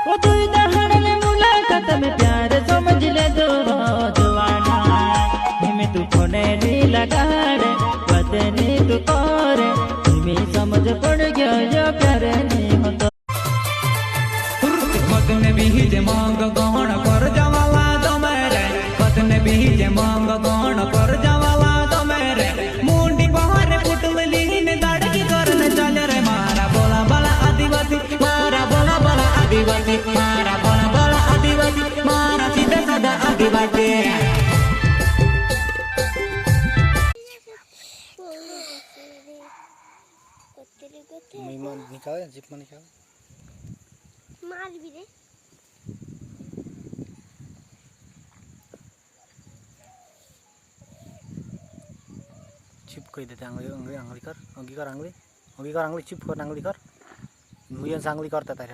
वो दुई दहाड़ में मुलाकात में प्यार समझ ले दो जवाना हिमे तू फोने नहीं लगाड़े बदनी तू करे हिमे समझ पड़ गया यो प्यार नहीं होता पत्ने बीज मांग गौण कर जवाला तो मेरे पत्ने बीज मांग गौण कर जवाला तो मेरे मुंडी बहारे पुटल लीन दाड़की करने चल रे मारा बोला बोला आदिवासी मारा बोला बोला आदिवासी मारा बोला बोला आदिवासी मारा सीधा साधा आदिवासी निकाल जिप में निकाल मार भी रे चिप कही देते अंगली अंगली अंगली कर अंगली चिप कर अंगली चिप कर अंगली कर मुझे अंगली करता था